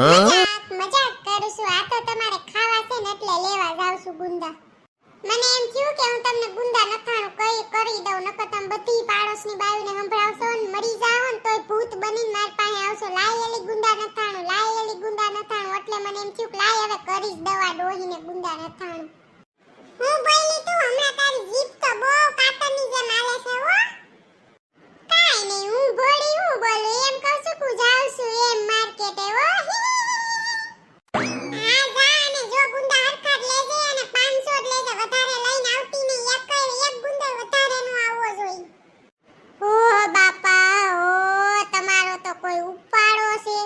મજાક મજાક કરું છું. આ તો તમારે ખાવા છે ને એટલે લેવા જાવ છું ગુંદા. મને એમ થયું કે હું તમને ગુંદા નથાણું કરી દઉં, નકર તમે બધી પાડોશની બાયુને સંભળાવશો ને મરી જાવ ને તોય ભૂત બનીને મારી પાસે આવશો. લાય એલી ગુંદા નથાણું, લાય એલી ગુંદા નથાણું. એટલે મને એમ થયું કે લાય હવે કરી જ દવા ડોહીને ગુંદા નથાણું. હું બોલી તું હમણાં તારી જીભ તો બહુ કાતરની જેમ હાલે છે હો. કાઈ નહીં, હું બોલું એમ કહું છું કે જાઉં છું એમ માર્કેટે હો. હા જા અને જો ગુંદા હરખા જ લેજે અને 500 જ લેજે, વધારે લઈને આવતી નહીં. એક ગુંદો વધારે નો આવવો જોઈએ. ઓ બાપા ઓ, તમારો તો કોઈ ઉપાડો છે.